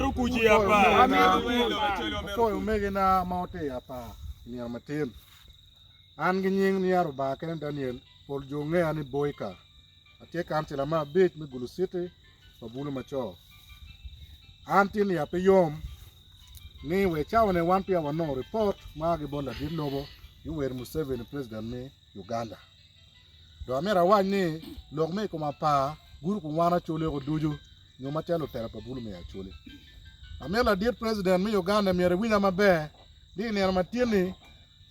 Amiru kuji Apaa. So umege na maote Apaa ni amatin. An ginying ni aruba kenen Daniel pol jonge ani boyka. Ate kansela ma bit mi Gulu City pabulu macho. Antin ya pe yom ni we chawane wan pia wano report magi bonda dinlobo yu wer Museveni president ni Uganda. Do amera wani logme ko Apaa guru ko wana chole ko duju nyoma chalo tera pabulu me Acoli. Amela dear president mi Uganda mi rewinya mabe di ni armatini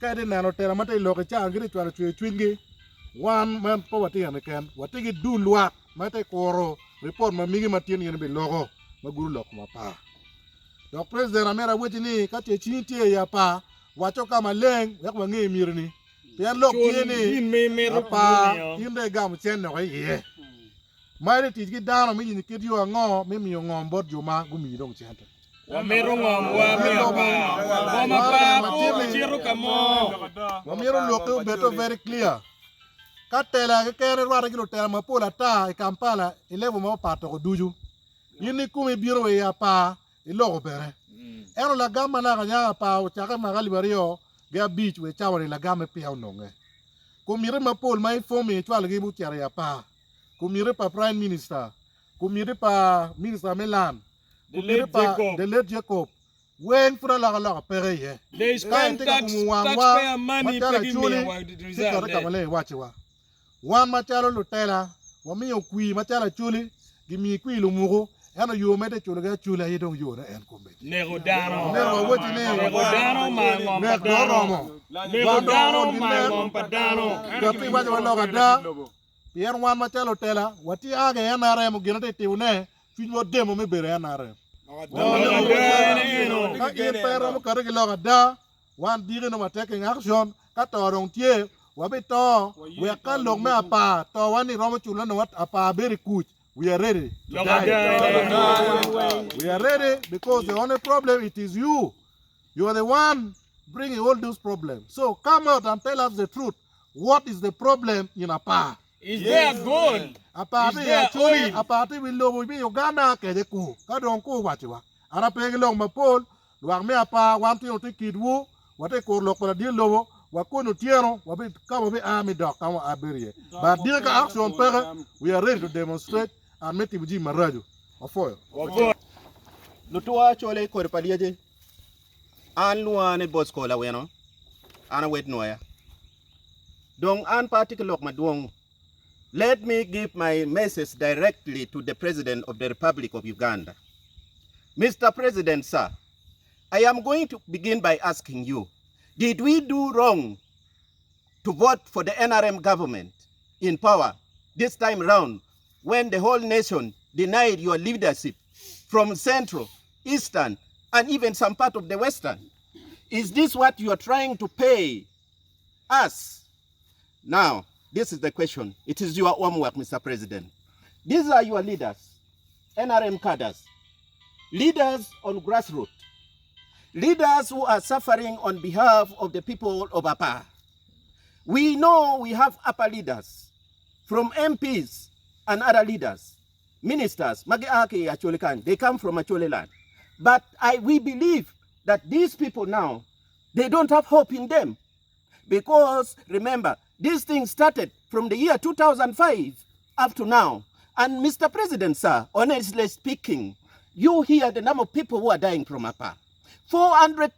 kade nano tera mate loke cha ngiri chwara chwingi wan man po wati anaken wati du lwa mate koro report ma migi matini yen be logo maguru lok Apaa. Do president amera wetini kate chintie ya Apaa wacho kama leng yak wangi mirni pian lok tieni Apaa inde gam chen no ye Mare tiji dano mi ni kidi yo ngo mi ngo mbot juma gumi dong chente. Wa mero ngom wa mi Apaa. Wa Apaa chiru kamo. Wa mero loke beto very clear. Katela ke kere wara kilo tela mapola ta e Kampala elevo mo pato ko duju. Yini kumi biro e Apaa ilogo bere. Ero la gama na kanya Apaa o chaka magali bario ga beach we chawari la gama pia unonge. Kumire mapol mai fomi chwala gibu tiare Apaa. Kumire pa prime minister, kumire pa minister Melan, kumire pa the late Jacob. When for la pere ye. They spend taxpayer money paying me what reserve. One machalo lutela, wami okui machala chuli, gimi kui lumuru, and you made a chulaga chula you don't you and combat. Negodano. Never what in Negodano my padano. The people were Pierre wan machalo tela wati aga yanare mo ginate tiune fijo demo me bere yanare ka impero mo karege loga da wan dire no taking action ka torong tie wabito we kan log me Apaa to wani romo chulo no wat Apaa very good we are ready we are ready because the only problem it is you are the one bringing all those problems, so come out and tell us the truth. What is the problem in Apaa? Is there gold? Apaa will love me Uganda kedeku. Kadon ko wachiwa. Ana pegi long mapol. Luang me Apaa wanti oti kidwu. Wate ko lokola di lowo. Wakono tiero. Wabi kama be army dog kama aberie. But direka action pere. We are ready to demonstrate and make tibuji maraju. Ofoyo. Lutua chole kore paliaje. An luane boss kola weno. Ana wet noya. Dong an particular maduong. Let me give my message directly to the President of the Republic of Uganda. Mr. President, sir, I am going to begin by asking you, did we do wrong to vote for the NRM government in power this time around when the whole nation denied your leadership from Central, Eastern, and even some part of the Western? Is this what you are trying to pay us? Now, this is the question. It is your homework, Mr. President. These are your leaders, NRM cadres, leaders on grassroots, leaders who are suffering on behalf of the people of Apaa. We know we have upper leaders, from MPs and other leaders, ministers, Magiake, Acoli, they come from Acoli land. But we believe that these people now, they don't have hope in them. Because, remember, this thing started from the year 2005 up to now. And Mr. President, sir, honestly speaking, you hear the number of people who are dying from Apaa. 400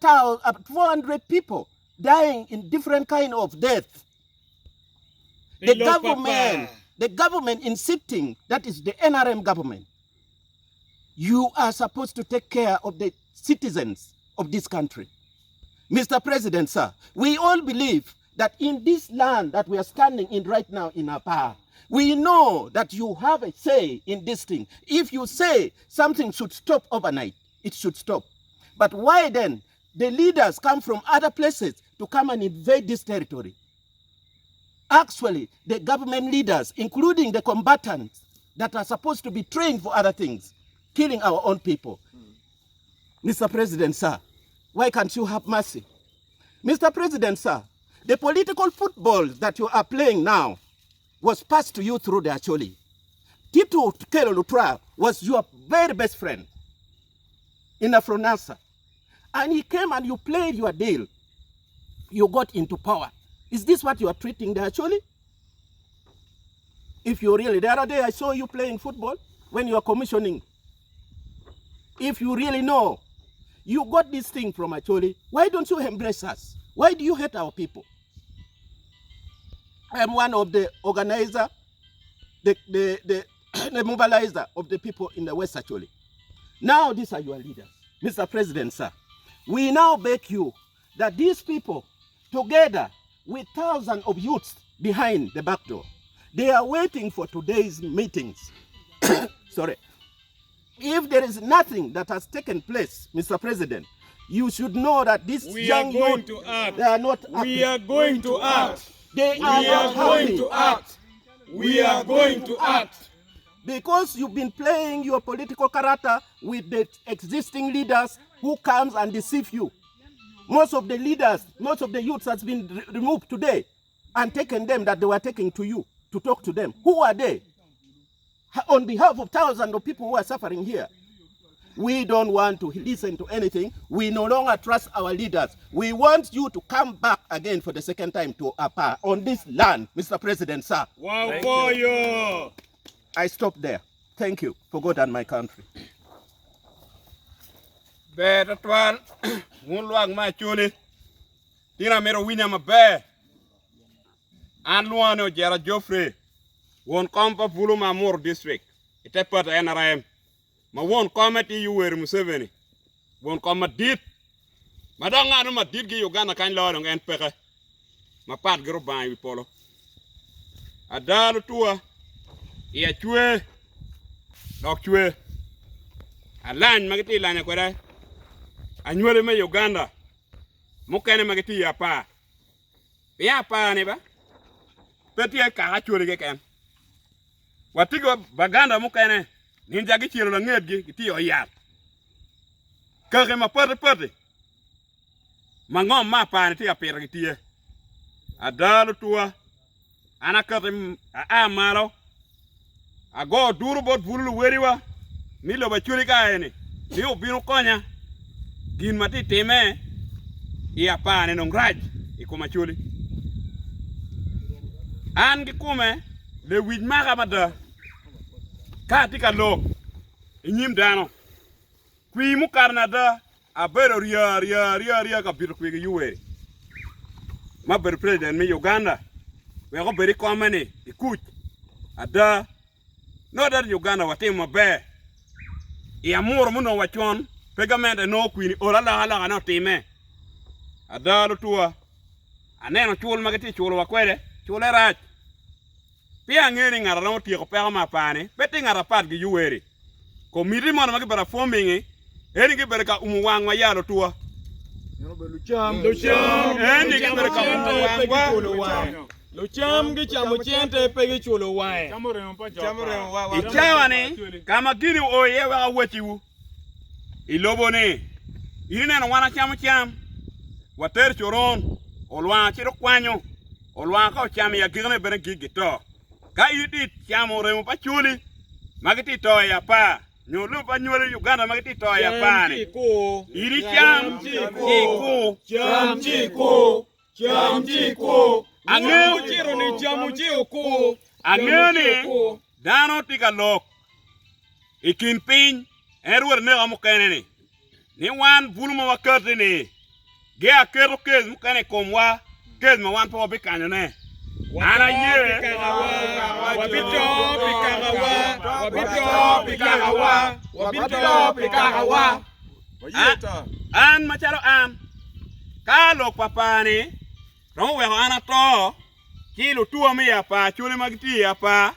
people dying in different kind of death. The government insisting that is the NRM government. You are supposed to take care of the citizens of this country. Mr. President, sir, we all believe that in this land that we are standing in right now in Apaa, we know that you have a say in this thing. If you say something should stop overnight, it should stop. But why then the leaders come from other places to come and invade this territory? Actually, the government leaders, including the combatants that are supposed to be trained for other things, killing our own people. Mr. President, sir, why can't you have mercy? Mr. President, sir, the political football that you are playing now was passed to you through the Acoli. Tito Kelo Lutra was your very best friend. in a Fronasa. And he came and you played your deal. You got into power. Is this what you are treating the Acoli? If you really, the other day I saw you playing football when you are commissioning. If you really know, you got this thing from Acoli, why don't you embrace us? Why do you hate our people? I am one of the organizer, the mobilizer of the people in the West Acoli. Now these are your leaders. Mr. President, sir, we now beg you that these people, together with thousands of youths behind the back door, they are waiting for today's meetings. Sorry. If there is nothing that has taken place, Mr. President, you should know that these young youth, they are not acting. We are going to act. They are not going to act. We are going to act. Because you've been playing your political character with the existing leaders who comes and deceive you. Most of the leaders, most of the youths has been removed today and taken them that they were taking to you to talk to them. Who are they? On behalf of thousands of people who are suffering here. We don't want to listen to anything. We no longer trust our leaders. We want you to come back again for the second time to Apaa on this land, Mr. President, sir. Wow, for you. I stop there. Thank you for God and my country. Better one. Won't walk my chuli. Tina mero winya ma bear. And Luano Jara Joffrey. Won't come for Puluma Moor district. It a part NRM. Ma won't come at you where Museveni. Won't come at deep. Madanga no ma did gi Uganda kan law and peke. Ma pat gro ban wi polo. Adalo tua. Ia chue. Dok chue. Alan magati lanya kwera. Anywele me Uganda. Mukene magati Apaa. Ya Apaa ne ba. Peti ka chue ge ken. Watigo baganda mukene. Ninja gi chiro la nged gi ti o yat. Ka ke ma pate. Mangom ma pa ne ti apera gi tie. Adalo tua. Ana ka a malo. Ago duru bot bulu weriwa. Milo ba churi ka ene. Ni obino konya. Gin mati teme. Ia pa ne nongraj. Iko machuli. An gi kume le wid maga mada. Ka tika lok. Inyim dano. Kwi mu karnada. Abero ria ka biru kwi yuwe. Ma beru president me Uganda. We go beri komane. Ikut. Ada. No that Uganda watima be. Ia muro muno wachon. Pegamende no kwini. Ora la no time. Ada lutua. Aneno chul magati chul wakwede. Chule rach. Pia ngeri ngara no tiyo pega mapane. Beti ngara pat gi yuweri. Ko miri mwana magi bara forming. Eni gi bereka umuwang yalo tua. Lucham. Eni gi bereka umuwang. Lucham gi chamo chente pegi chulo wae. Ichawa ni kama gini oye wa wechiwu. Ilobo ni. Ine no wana cham. Water choron. Olwa chiro kwanyo. Olwa ka cham ya gine bere gigito. Ka yidi chamo remo pa chuli. Magiti to ya pa. Nyolu pa nyole Uganda magiti to ya pa ni. Iri cham chiko. Angeu chiro ni jamu chiko. Angeu ni dano tika lok. Ikin pin erwer ne amukene ni. Ni wan buluma wakati ni. Ge akero kez mukene komwa. Kez ma wan po bikanyo ne. Ana ye wabito pikahawa an macharo an kalo papani ron we ana to kilo tuo mi Apaa chule magiti Apaa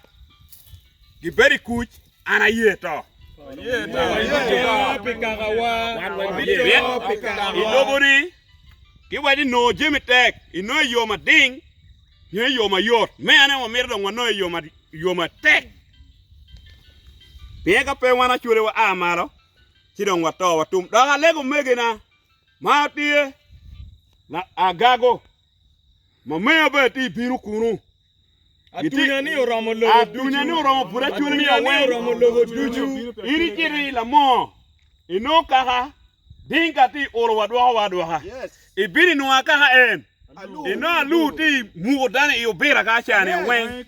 giberi kuch ana ye to ilobori kiwadi no jimitek ino yo mading ye yo mayot me ane wa merdo ngono yo ma tek pega pe wana chure wa amaro chidong wa to watum da lego megena ma tie na agago mame ba ti biru kunu atunya ni oromo logo pura chure ni awe oromo logo duju iri kiri la mo ino kaka dinka ti oro wadwa Yes. ibini nuwa kaka en Alu. ino alu ti mugudane iyo bira ka chane wen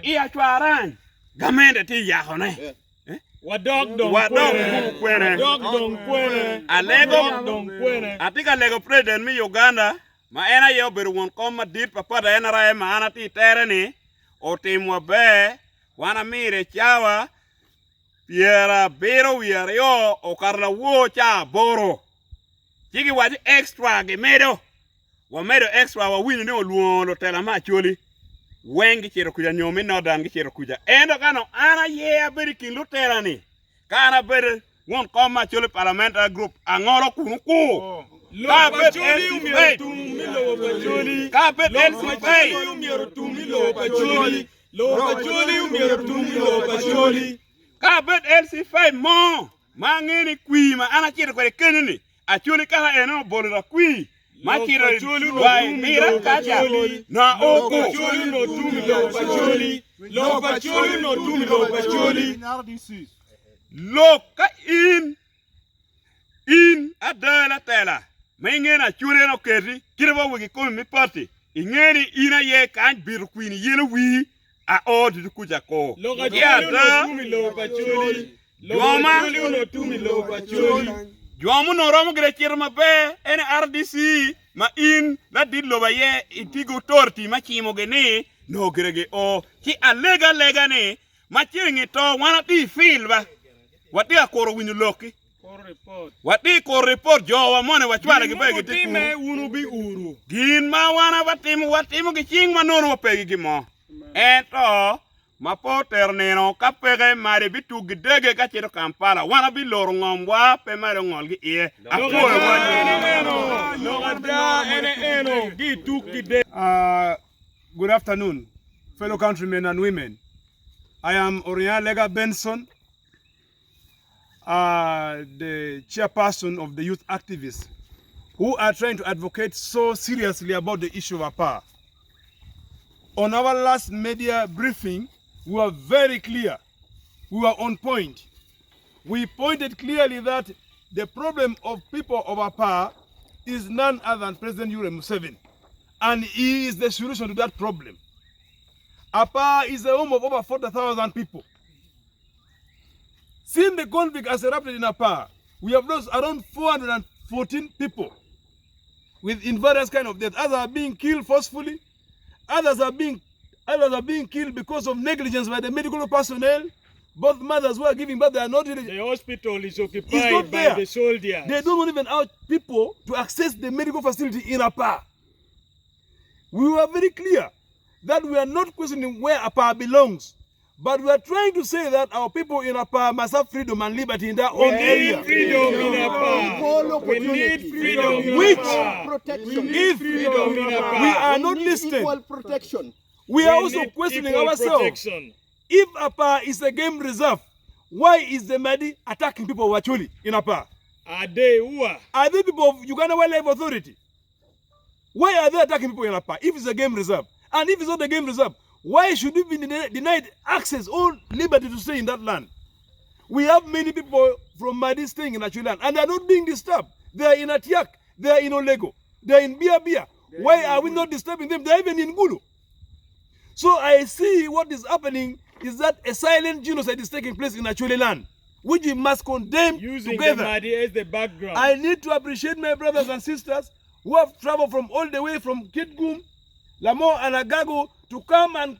iya chwaran gamende ti yahone Wadog dong kwene alego atika lego president mi Uganda ma ena yo beru won koma dit papa da ena rae ma ana ti tere ni o timwa be wana mire chawa piera bero yo o karla wo cha boro chigi waji extra ge medo wa medo extra wa wini ne oluono tela ma choli wengi chiro kuja nyomi no dan chiro kuja endo kano ana ye aberi kin lutera ni kana beri won koma choli parliamentary group angolo kunu ku ka bet LC5 mo mangeni kwi ma ana chiro kwere kenini acholi kala eno bolira kwi ma chiro wai mira kaja na oko loka in adala tela mengena chure no keri kireba wigi komi mi party ingeni ina ye kan bir queen yele wi a odi kuja ko Jomu no romo gre kirma be ene RDC ma in la dillo ba ye itigo torti ma chimo gene no grege o ki alega lega ne ma chingi to wana ti fil ba wati akoro winyu loki wati ko report jowa mone wachwala gi bege time unu bi uru gin ma wana watimu gi ching manono wapegi gi mo ento ma poter neno kapege mari bitu gidege ka chiro Kampala wana bi lor ngomwa pe mari ngol gi e akore Good afternoon, fellow countrymen and women. I am Orion Lega Benson, the chairperson of the youth activists who are trying to advocate so seriously about the issue of Apaa. On our last media briefing, we were very clear. We were on point. We pointed clearly that the problem of people of Apaa is none other than President Museveni. And he is the solution to that problem. Apaa is the home of over 40,000 people. Since the conflict has erupted in Apaa, we have lost around 414 people in various kind of deaths. Others are being killed forcefully. Others are being killed because of negligence by the medical personnel. Both mothers who are giving birth, they are not really. The hospital is occupied by the soldiers. They don't even allow people to access the medical facility in Apaa. We were very clear that we are not questioning where Apaa belongs, but we are trying to say that our people in Apaa must have freedom and liberty in their own area. Freedom in Apaa. We need freedom in Apaa. Protection. If we are not listening, Equal protection. we are also questioning ourselves. If Apaa is a game reserve, why is the Mahdi attacking people of Acoli in Apaa? Are they who are? Are they people of Uganda Wildlife Authority? Why are they attacking people in Apaa if it's a game reserve? And if it's not a game reserve, why should we be denied access or liberty to stay in that land? We have many people from Mahdi staying in Acoli land, and they are not being disturbed. They are in Atiak, they are in Olego, they are in Bia. Why are we not disturbing them? They are even in Gulu. So I see what is happening is that a silent genocide is taking place in Acoli land, which we must condemn Using together. the Mahdi as the background. I need to appreciate my brothers and sisters who have traveled from all the way from Kitgum, Lamo and Agago to come and